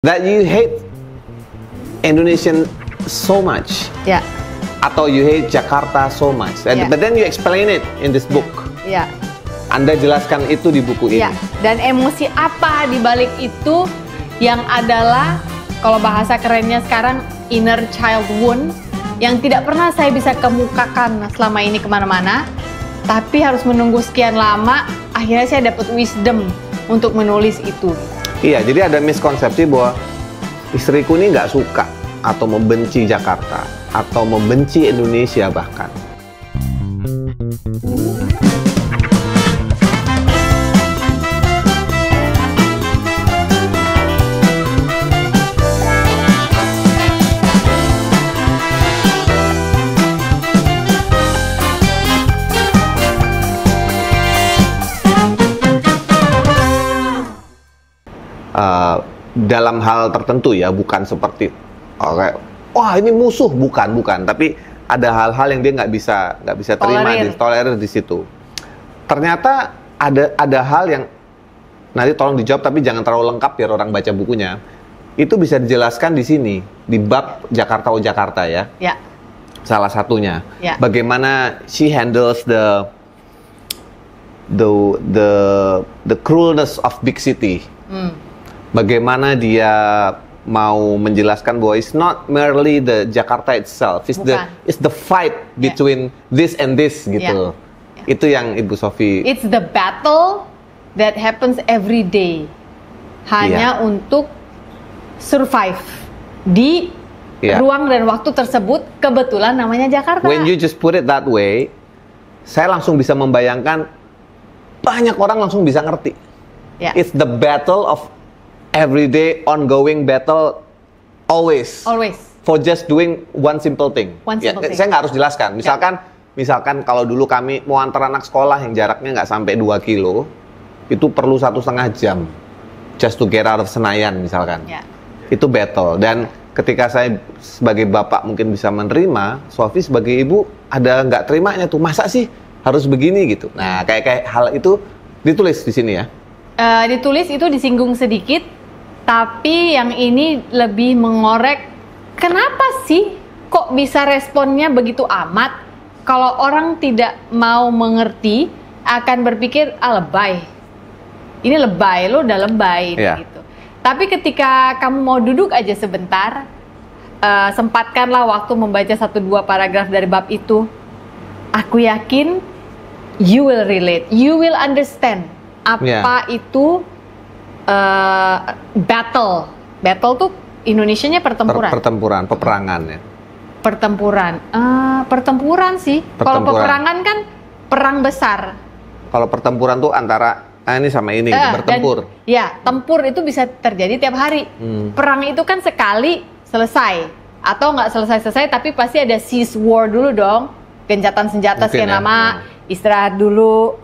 that you hate Indonesian so much. Yeah. Atau you hate Jakarta so much. Yeah. But then you explain it in this book. Yeah. Anda jelaskan itu di buku ini. Yeah. Dan emosi apa di balik itu yang adalah, kalau bahasa kerennya sekarang, inner child wound, yang tidak pernah saya bisa kemukakan selama ini kemana-mana, tapi harus menunggu sekian lama, akhirnya saya dapat wisdom untuk menulis itu. Iya, jadi ada miskonsepsi bahwa istriku ini nggak suka atau membenci Jakarta atau membenci Indonesia bahkan. Dalam hal tertentu ya, bukan seperti wah ini musuh, bukan, tapi ada hal-hal yang dia nggak bisa terima, tolerir di situ. Ternyata ada hal yang nanti tolong dijawab, tapi jangan terlalu lengkap biar orang baca bukunya. Itu bisa dijelaskan di sini di bab Jakarta Oh Jakarta ya. Ya. Salah satunya. Ya. Bagaimana she handles the cruelness of big city. Bagaimana dia mau menjelaskan bahwa it's not merely the Jakarta itself, it's the fight between this and this gitu. Itu yang Ibu Sofi. It's the battle that happens every day. Hanya untuk survive di ruang dan waktu tersebut, kebetulan namanya Jakarta. When you just put it that way, saya langsung bisa membayangkan, banyak orang langsung bisa ngerti. It's the battle of everyday ongoing battle, always for just doing one simple thing. Saya nggak harus jelaskan. Misalkan kalau dulu kami mau antar anak sekolah yang jaraknya nggak sampai 2 kilo, itu perlu 1,5 jam just to get out of Senayan misalkan. Itu battle. Dan ketika saya sebagai bapak mungkin bisa menerima, Sofi sebagai ibu ada nggak terimanya tuh, masa sih harus begini gitu. Nah kayak hal itu ditulis di sini ya. Ditulis itu disinggung sedikit, tapi yang ini lebih mengorek, kenapa sih kok bisa responnya begitu amat? Kalau orang tidak mau mengerti, akan berpikir, lebay. Ini lebay, lo udah lebay gitu. Tapi ketika kamu mau duduk aja sebentar, sempatkanlah waktu membaca 1-2 paragraf dari bab itu, aku yakin you will relate, you will understand apa itu battle tuh Indonesianya pertempuran, peperangan ya. Pertempuran sih. Kalau peperangan kan perang besar. Kalau pertempuran tuh antara ini sama ini bertempur. Tempur itu bisa terjadi tiap hari. Perang itu kan sekali selesai atau nggak selesai tapi pasti ada cease war dulu dong. Gencatan senjata sekian lama, istirahat dulu.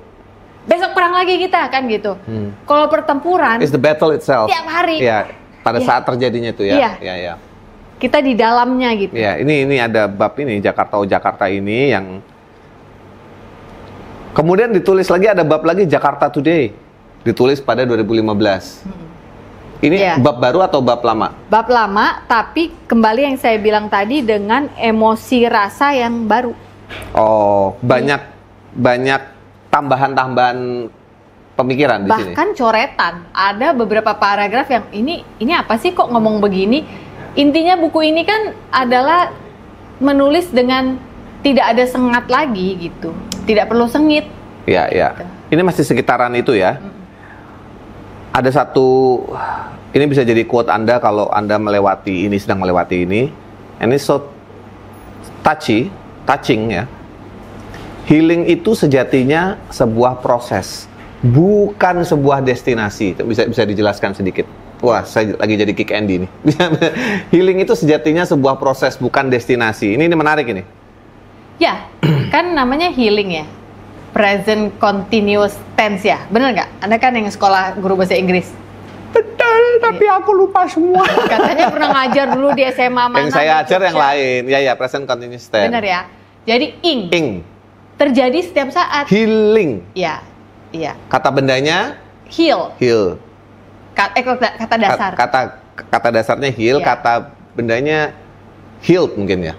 Besok perang lagi kita kan gitu. Kalau pertempuran, it's the battle itself. Tiap hari. Pada saat terjadinya itu ya. Kita di dalamnya gitu. Ini ada bab ini Jakarta Oh Jakarta ini yang kemudian ditulis lagi, ada bab lagi Jakarta Today. Ditulis pada 2015. Ini bab baru atau bab lama? Bab lama, tapi kembali yang saya bilang tadi dengan emosi rasa yang baru. Oh, banyak tambahan pemikiran di sini. Bahkan coretan. Ada beberapa paragraf yang ini apa sih kok ngomong begini? Intinya buku ini kan adalah menulis dengan tidak ada sengat lagi gitu. Tidak perlu sengit. Gitu. Ini masih sekitaran itu ya. Ada satu, ini bisa jadi quote Anda kalau Anda sedang melewati ini. And it's so touching ya. Healing itu sejatinya sebuah proses, bukan sebuah destinasi. Bisa dijelaskan sedikit. Wah, saya lagi jadi kick Andy nih. Healing itu sejatinya sebuah proses, bukan destinasi. Ini menarik ini. Kan namanya healing ya. Present continuous tense ya. Bener nggak? Anda kan yang sekolah guru bahasa Inggris. Betul, tapi aku lupa semua. Katanya pernah ngajar dulu di SMA mana. Yang saya ajar yang lain. Present continuous tense. Bener ya. Jadi ing. Terjadi setiap saat. Healing. Iya. Kata bendanya heal. Heal. Kata dasar. kata dasarnya heal, kata bendanya healed mungkin ya.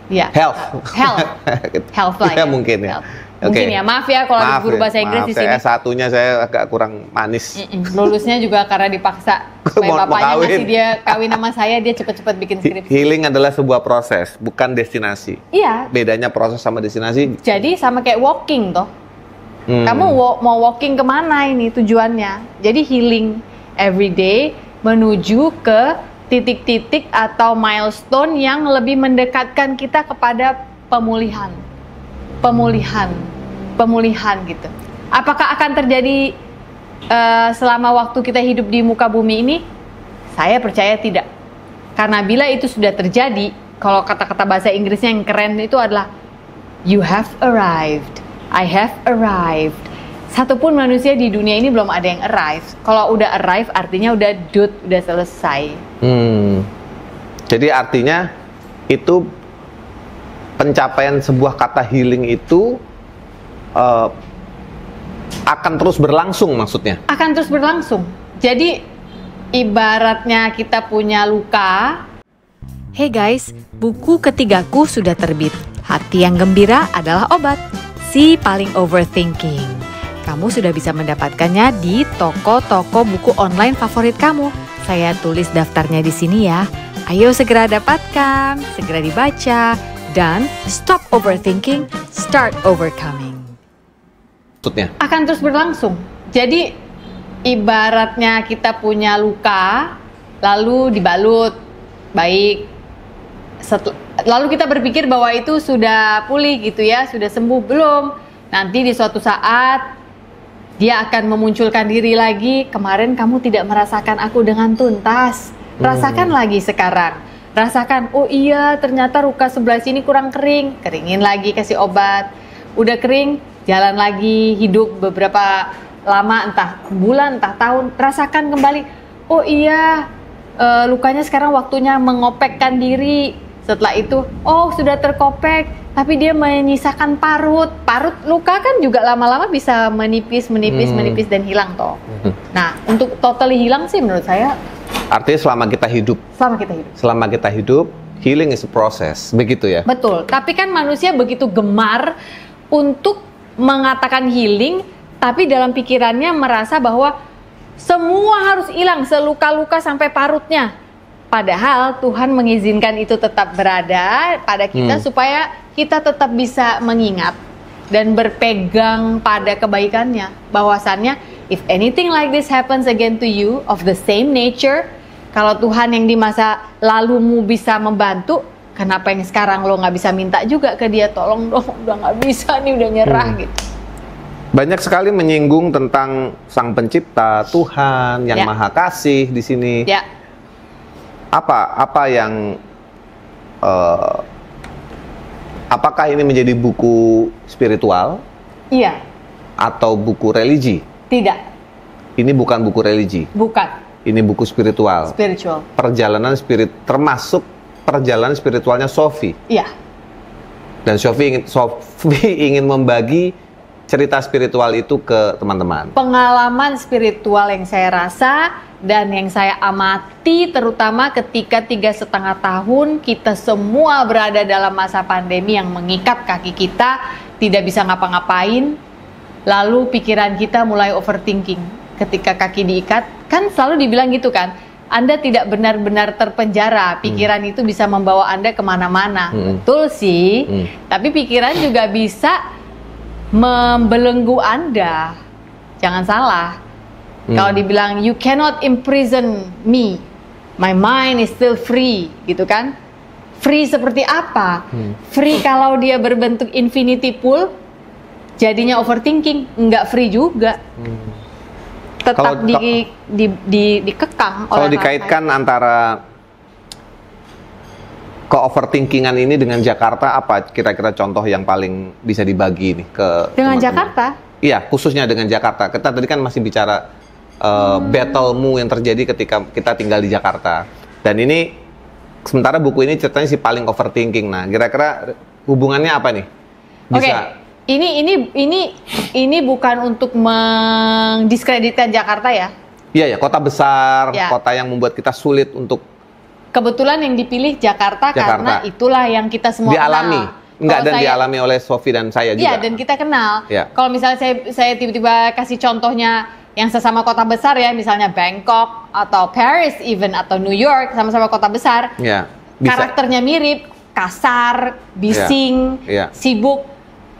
Iya. Health lah ya. Mungkin ya. Mungkin ya, maaf ya kalau ada guru bahasa Inggris di sini. S1-nya saya agak kurang manis. Lulusnya juga karena dipaksa. Supaya bapaknya ngasih dia kawin sama saya, dia cepet-cepet bikin skripsi. Healing adalah sebuah proses, bukan destinasi. Iya. Bedanya proses sama destinasi. Jadi sama kayak walking toh. Kamu mau walking kemana ini tujuannya? Jadi healing every day menuju ke titik-titik atau milestone yang lebih mendekatkan kita kepada pemulihan gitu. Apakah akan terjadi selama waktu kita hidup di muka bumi ini? Saya percaya tidak. Karena bila itu sudah terjadi, kalau kata-kata bahasa Inggrisnya yang keren itu adalah you have arrived, I have arrived. Satupun manusia di dunia ini belum ada yang arrive. Kalau udah arrive artinya udah udah selesai. Jadi artinya itu pencapaian sebuah kata healing itu akan terus berlangsung maksudnya? Akan terus berlangsung. Jadi ibaratnya kita punya luka. Hey guys, buku ketigaku sudah terbit. Hati yang gembira adalah obat. Si paling overthinking. Kamu sudah bisa mendapatkannya di toko-toko buku online favorit kamu. Saya tulis daftarnya di sini ya. Ayo segera dapatkan, segera dibaca, dan stop overthinking, start overcoming. Maksudnya? Akan terus berlangsung. Jadi ibaratnya kita punya luka, lalu dibalut, baik. Lalu kita berpikir bahwa itu sudah pulih gitu ya, sudah sembuh. Belum. Nanti di suatu saat dia akan memunculkan diri lagi. Kemarin kamu tidak merasakan aku dengan tuntas. Rasakan lagi sekarang. Rasakan, oh iya ternyata luka sebelah sini kurang kering. Keringin lagi, kasih obat. Udah kering, jalan lagi, hidup beberapa lama, entah bulan, entah tahun. Rasakan kembali, oh iya lukanya sekarang waktunya mengopekkan diri. Setelah itu, oh sudah terkopek, tapi dia menyisakan parut. Parut luka kan juga lama-lama bisa menipis dan hilang toh. Nah, untuk totally hilang sih menurut saya. Artinya selama kita hidup. Selama kita hidup, healing is a process, begitu ya? Betul. Tapi kan manusia begitu gemar untuk mengatakan healing, tapi dalam pikirannya merasa bahwa semua harus hilang, seluka-luka sampai parutnya. Padahal Tuhan mengizinkan itu tetap berada pada kita supaya kita tetap bisa mengingat dan berpegang pada kebaikannya. Bahwasannya, if anything like this happens again to you of the same nature, kalau Tuhan yang di masa lalumu bisa membantu, kenapa yang sekarang lo nggak bisa minta juga ke dia, tolong dong, udah nggak bisa nih, udah nyerah gitu. Banyak sekali menyinggung tentang Sang Pencipta, Tuhan yang Maha Kasih di sini. Ya. Apa yang apakah ini menjadi buku spiritual? Iya. Atau buku religi? Tidak. Ini bukan buku religi. Bukan. Ini buku spiritual. Perjalanan termasuk perjalanan spiritualnya Sophie. Iya. Dan Sophie ingin membagi cerita spiritual itu ke teman-teman. Pengalaman spiritual yang saya rasa dan yang saya amati, terutama ketika 3,5 tahun kita semua berada dalam masa pandemi yang mengikat kaki kita, tidak bisa ngapa-ngapain, lalu pikiran kita mulai overthinking. Ketika kaki diikat, kan selalu dibilang gitu kan, Anda tidak benar-benar terpenjara, pikiran itu bisa membawa Anda kemana-mana. Betul sih, tapi pikiran juga bisa membelenggu Anda. Jangan salah. Kalau dibilang you cannot imprison me, my mind is still free, gitu kan? Free seperti apa? Free kalau dia berbentuk infinity pool, jadinya overthinking, nggak free juga. Tetap dikekang. Kalau dikaitkan antara ke-overthinkingan ini dengan Jakarta, apa kira-kira contoh yang paling bisa dibagi nih ke dengan teman-teman? Jakarta? Iya, khususnya dengan Jakarta. Kita tadi kan masih bicara battle-mu yang terjadi ketika kita tinggal di Jakarta. Dan ini, sementara buku ini ceritanya si paling overthinking. Nah, kira-kira hubungannya apa nih? Bisa. Ini bukan untuk mendiskreditkan Jakarta ya. Iya ya, kota besar, Ya. kota yang membuat kita sulit untuk Kebetulan yang dipilih Jakarta. Karena itulah yang kita semua dialami. kenal. Enggak, Kalau dan saya- dialami oleh Sofi dan saya juga. Iya, dan kita kenal. Ya. Kalau misalnya saya tiba-tiba kasih contohnya yang sesama kota besar ya, misalnya Bangkok atau Paris even atau New York, sama-sama kota besar. Ya, bisa. Karakternya mirip, kasar, bising, Ya. sibuk.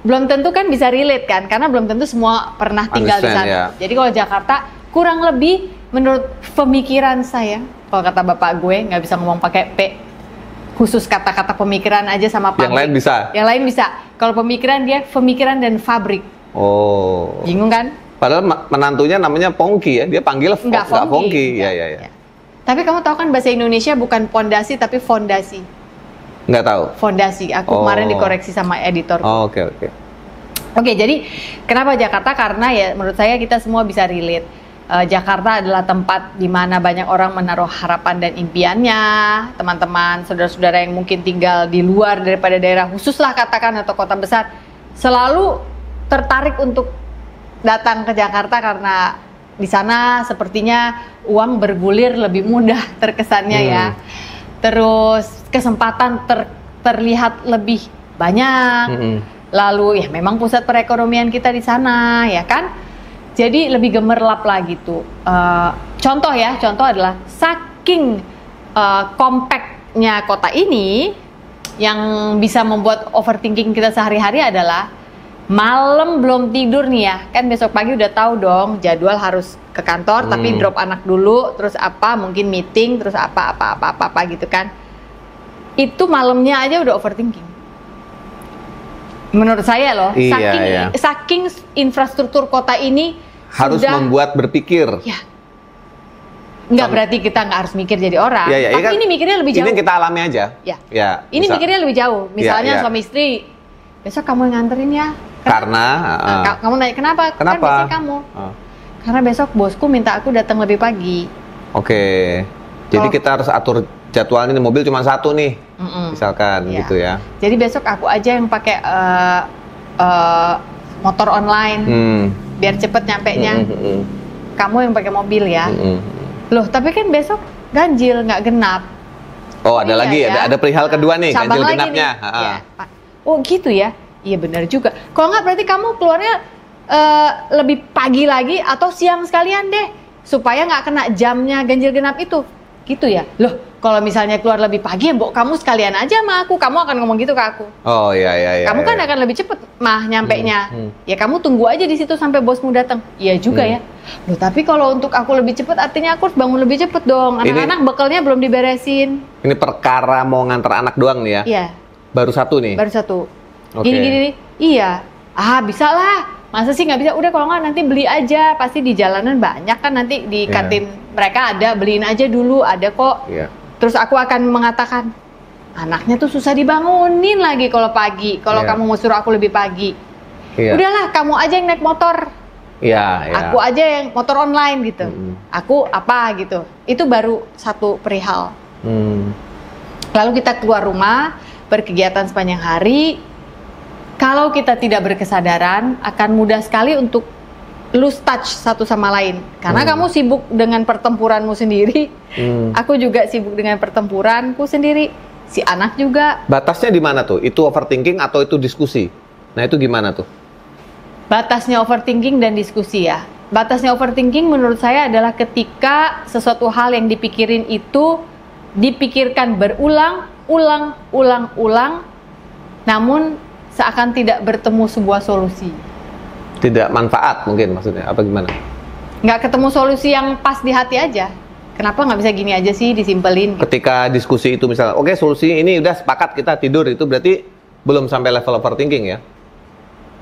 Belum tentu kan bisa relate kan, karena belum tentu semua pernah tinggal di Understand, sana. ya. Jadi kalau Jakarta kurang lebih menurut pemikiran saya, kalau kata bapak gue nggak bisa ngomong pakai P, khusus kata-kata pemikiran aja sama pabrik. Yang lain bisa? Yang lain bisa. Kalau pemikiran dia pemikiran dan fabrik. Oh. Bingung kan? Padahal menantunya namanya Pongki ya, dia panggil Nggak nggak Pongki. Pongki. Ya, Nggak. ya. Tapi kamu tahu kan bahasa Indonesia bukan pondasi tapi fondasi. Nggak tahu. Fondasi. Aku Oh. kemarin dikoreksi sama editor. Oh, oke. Oke, jadi kenapa Jakarta? Karena ya menurut saya kita semua bisa relate. Jakarta adalah tempat di mana banyak orang menaruh harapan dan impiannya. Teman-teman, saudara-saudara yang mungkin tinggal di luar daripada daerah khusus lah katakan atau kota besar, selalu tertarik untuk datang ke Jakarta karena di sana sepertinya uang bergulir lebih mudah terkesannya ya. Terus kesempatan terlihat lebih banyak. Lalu ya memang pusat perekonomian kita di sana ya kan. Jadi lebih gemerlap lah gitu. Contoh adalah saking compactnya kota ini yang bisa membuat overthinking kita sehari-hari adalah malam belum tidur nih ya. Kan besok pagi udah tahu dong jadwal harus ke kantor tapi drop anak dulu, terus apa mungkin meeting, terus apa gitu kan. Itu malamnya aja udah overthinking. Menurut saya loh, saking infrastruktur kota ini harus sudah, membuat berpikir. Ya, nggak berarti kita nggak harus mikir jadi orang. Tapi kan, ini mikirnya lebih jauh. Ini kita alami aja. Ya. Ini mikirnya lebih jauh. Misalnya suami istri, besok kamu yang nganterin ya. Karena kamu nanya kenapa? Kan biasanya kamu. Karena besok bosku minta aku datang lebih pagi. Oke. Jadi kita harus atur jadwalnya, mobil cuma satu nih, misalkan gitu ya. Jadi besok aku aja yang pakai motor online, biar cepet nyampenya. Kamu yang pakai mobil ya. Loh, tapi kan besok ganjil nggak genap. Oh, ada lagi, ada perihal kedua nih, ganjil genapnya. Ya. Oh gitu ya. Iya benar juga. Kalau nggak berarti kamu keluarnya lebih pagi lagi atau siang sekalian deh, supaya nggak kena jamnya ganjil genap itu. Gitu ya. Loh, kalau misalnya keluar lebih pagi, Mbok, kamu sekalian aja sama aku. Kamu akan ngomong gitu ke aku. Oh iya. Kamu kan akan lebih cepet mah nyampenya. Ya kamu tunggu aja di situ sampai bosmu datang. Iya juga ya. Loh, tapi kalau untuk aku lebih cepet, artinya aku harus bangun lebih cepet dong. Anak-anak bekalnya belum diberesin. Ini perkara mau nganter anak doang nih ya? Iya. Baru satu nih? Baru satu. Okay. Gini. Iya. Bisa lah. Masa sih nggak bisa? Udah kalau nggak nanti beli aja. Pasti di jalanan banyak kan nanti di kantin mereka ada. Beliin aja dulu, ada kok. Terus aku akan mengatakan, anaknya tuh susah dibangunin lagi kalau pagi. Kalau kamu mau suruh aku lebih pagi. Udahlah, kamu aja yang naik motor. Aku aja yang motor online gitu. Aku apa gitu. Itu baru satu perihal. Lalu kita keluar rumah, berkegiatan sepanjang hari. Kalau kita tidak berkesadaran, akan mudah sekali untuk lose touch satu sama lain. Karena kamu sibuk dengan pertempuranmu sendiri, aku juga sibuk dengan pertempuranku sendiri, si anak juga. Batasnya di mana tuh? Itu overthinking atau itu diskusi? Nah itu gimana tuh? Batasnya overthinking dan diskusi ya. Batasnya overthinking menurut saya adalah ketika sesuatu hal yang dipikirin itu dipikirkan berulang, namun seakan tidak bertemu sebuah solusi. Tidak manfaat mungkin maksudnya, apa gimana? Nggak ketemu solusi yang pas di hati aja. Kenapa nggak bisa gini aja sih, disimpelin? Ketika diskusi itu misalnya, oke, solusi ini udah sepakat kita tidur, itu berarti belum sampai level overthinking ya?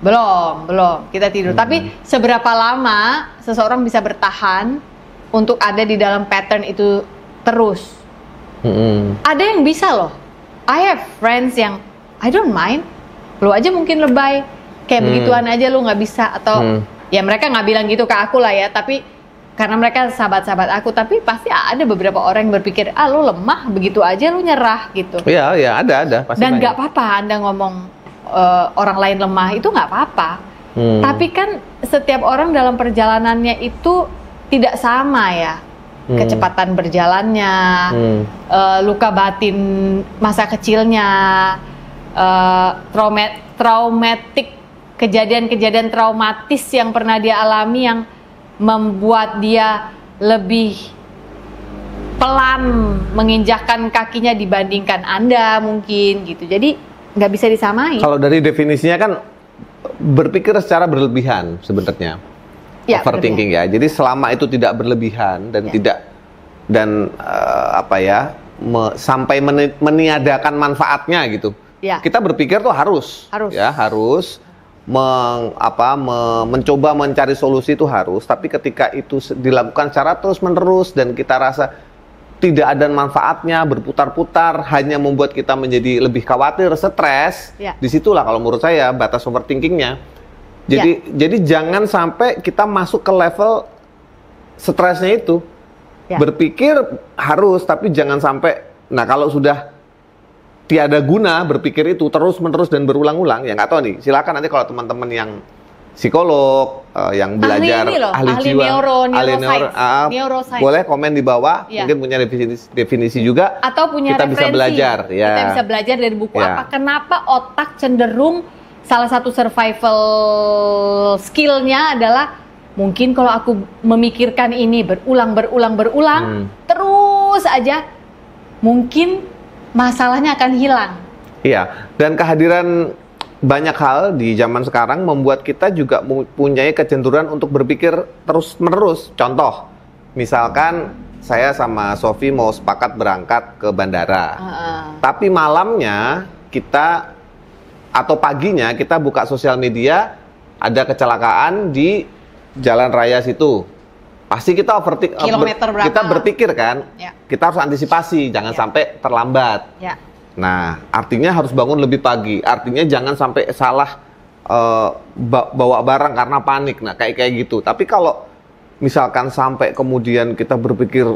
Belum, kita tidur. Tapi seberapa lama seseorang bisa bertahan untuk ada di dalam pattern itu terus? Ada yang bisa loh. I have friends yang I don't mind. Lu aja mungkin lebay, kayak begituan aja lu nggak bisa, atau ya mereka nggak bilang gitu ke aku lah ya, tapi karena mereka sahabat-sahabat aku, tapi pasti ada beberapa orang yang berpikir, lu lemah, begitu aja lu nyerah gitu. Iya, ada pasti. Dan nggak apa-apa Anda ngomong orang lain lemah, itu nggak apa-apa. Tapi kan setiap orang dalam perjalanannya itu tidak sama ya. Kecepatan berjalannya, luka batin masa kecilnya, traumatik, kejadian-kejadian traumatis yang pernah dia alami yang membuat dia lebih pelan menginjakkan kakinya dibandingkan Anda mungkin gitu. Jadi nggak bisa disamain. Kalau dari definisinya kan berpikir secara berlebihan sebenarnya. Ya, overthinking berlebihan. Ya. Jadi selama itu tidak berlebihan dan tidak sampai meniadakan manfaatnya gitu. Ya. Kita berpikir tuh harus. Mencoba mencari solusi itu harus, tapi ketika itu dilakukan secara terus-menerus dan kita rasa tidak ada manfaatnya, berputar-putar, hanya membuat kita menjadi lebih khawatir, stres, disitulah kalau menurut saya batas overthinkingnya. Jadi jangan sampai kita masuk ke level stresnya itu. Berpikir harus, tapi jangan sampai, nah kalau sudah tiada guna berpikir itu terus-menerus dan berulang-ulang, ya nggak tahu nih, silakan nanti kalau teman-teman yang psikolog, yang belajar ahli jiwa, neuroscience, boleh komen di bawah, mungkin punya definisi juga, atau punya kita referensi, bisa belajar, kita bisa belajar dari buku apa, kenapa otak cenderung, salah satu survival skill-nya adalah mungkin kalau aku memikirkan ini berulang, terus aja, mungkin masalahnya akan hilang. Iya, dan kehadiran banyak hal di zaman sekarang membuat kita juga mempunyai kecenderungan untuk berpikir terus-menerus. Contoh, misalkan saya sama Sofi mau sepakat berangkat ke bandara, tapi malamnya kita atau paginya kita buka sosial media, ada kecelakaan di jalan raya situ. Pasti kita kita berpikir kan, kita harus antisipasi, jangan sampai terlambat. Nah, artinya harus bangun lebih pagi. Artinya jangan sampai salah bawa barang karena panik. Nah, kayak gitu. Tapi kalau misalkan sampai kemudian kita berpikir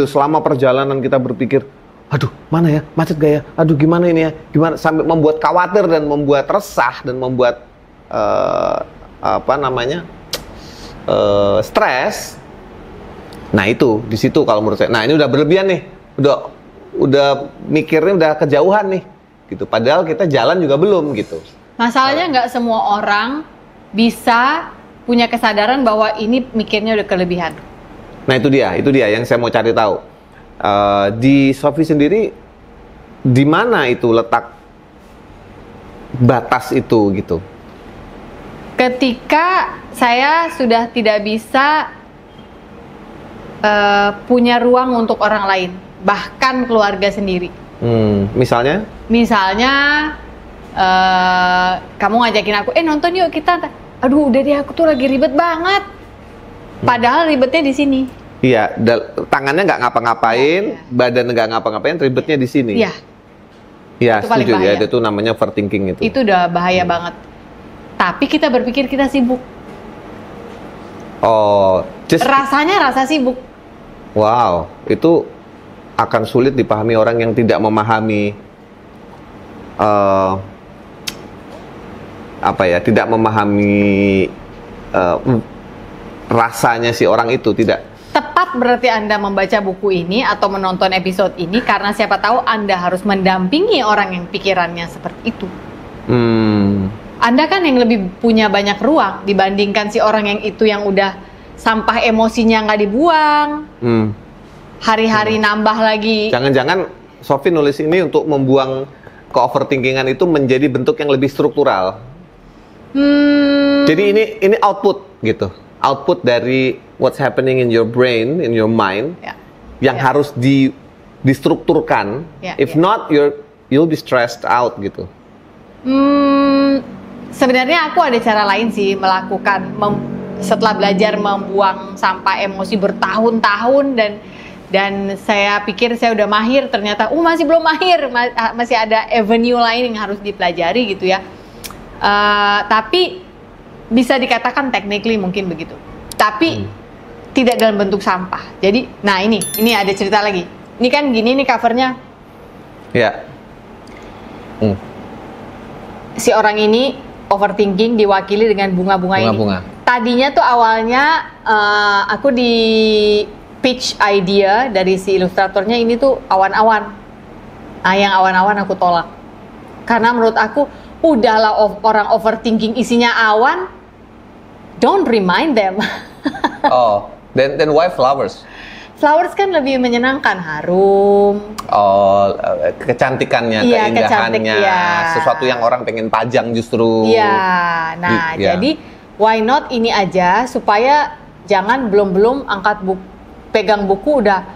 selama perjalanan kita berpikir, aduh mana ya, macet gak ya, aduh gimana ini ya, gimana, sampai membuat khawatir dan membuat resah dan membuat stres. Nah itu di situ kalau menurut saya. Nah ini udah berlebihan nih, udah mikirnya udah kejauhan nih, gitu. Padahal kita jalan juga belum gitu. Masalahnya nggak semua orang bisa punya kesadaran bahwa ini mikirnya udah kelebihan. Nah itu dia yang saya mau cari tahu. Di Sofi sendiri, di mana itu letak batas itu gitu? Ketika saya sudah tidak bisa punya ruang untuk orang lain, bahkan keluarga sendiri. Misalnya? Misalnya, kamu ngajakin aku, nonton yuk kita. Aduh, udah deh, aku tuh lagi ribet banget. Padahal ribetnya di sini. Iya, tangannya nggak ngapa-ngapain, badan nggak ngapa-ngapain, ribetnya di sini. Iya. Iya, setuju ya. Itu namanya overthinking itu. Itu udah bahaya banget. Tapi kita berpikir kita sibuk. Rasanya rasa sibuk. Wow, itu akan sulit dipahami orang yang tidak memahami tidak memahami rasanya si orang itu, tidak. Tepat berarti Anda membaca buku ini atau menonton episode ini karena siapa tahu Anda harus mendampingi orang yang pikirannya seperti itu. Anda kan yang lebih punya banyak ruang dibandingkan si orang yang itu yang udah sampah emosinya nggak dibuang. Hari-hari nambah lagi. Jangan-jangan Sofi nulis ini untuk membuang ke-overthinkingan itu menjadi bentuk yang lebih struktural. Jadi ini output gitu. Output dari what's happening in your brain, in your mind, yang harus distrukturkan. If not, you'll be stressed out gitu. Sebenarnya aku ada cara lain sih melakukan setelah belajar membuang sampah emosi bertahun-tahun dan saya pikir saya udah mahir, ternyata masih belum mahir, masih ada avenue lain yang harus dipelajari gitu ya. Tapi bisa dikatakan technically mungkin begitu. Tapi tidak dalam bentuk sampah. Jadi, nah ini ada cerita lagi. Ini kan gini nih covernya. Ya. Si orang ini overthinking diwakili dengan bunga-bunga ini. tadinya tuh awalnya aku di pitch idea dari si ilustratornya ini tuh awan-awan. Nah, yang awan-awan aku tolak. Karena menurut aku, udahlah orang overthinking isinya awan, don't remind them. Oh, then why flowers? Flowers kan lebih menyenangkan, harum. Oh, kecantikannya, Iya, keindahannya, kecantik, iya. sesuatu yang orang pengen pajang justru. Iya, nah jadi why not ini aja supaya jangan belum angkat pegang buku udah,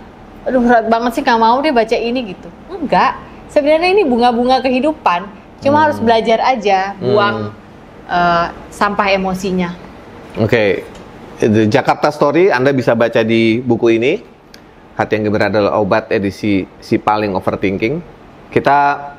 aduh berat banget sih nggak mau deh baca ini gitu. Enggak, sebenarnya ini bunga-bunga kehidupan, cuma harus belajar aja buang sampah emosinya. Oke. The Jakarta Story Anda bisa baca di buku ini, Hati yang Gembira Adalah Obat, edisi Si Paling Overthinking. Kita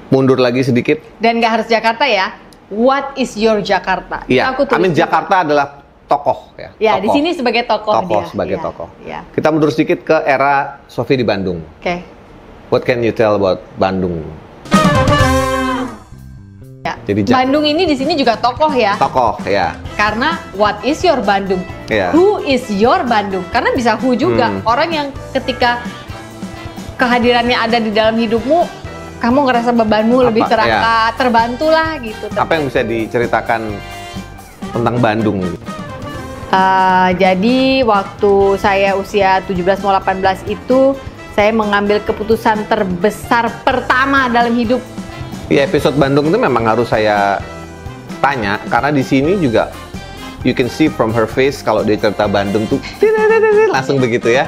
mundur lagi sedikit. Dan nggak harus Jakarta ya. What is your Jakarta? Iya, Jakarta adalah tokoh ya. Ya, di sini sebagai tokoh dia. Sebagai ya, tokoh. Ya. Kita mundur sedikit ke era Sophie di Bandung. Oke. What can you tell about Bandung? Ya. Jadi Bandung ini di sini juga tokoh ya. Tokoh ya. Karena what is your Bandung? Ya. Who is your Bandung? Karena bisa who juga. Orang yang ketika kehadirannya ada di dalam hidupmu, kamu ngerasa bebanmu lebih terangkat, terbantulah gitu. Apa yang bisa diceritakan tentang Bandung? Jadi waktu saya usia 17 mau 18 itu, saya mengambil keputusan terbesar pertama dalam hidup. Di episode Bandung itu memang harus saya tanya, karena di sini juga you can see from her face kalau dia cerita Bandung tuh langsung begitu ya.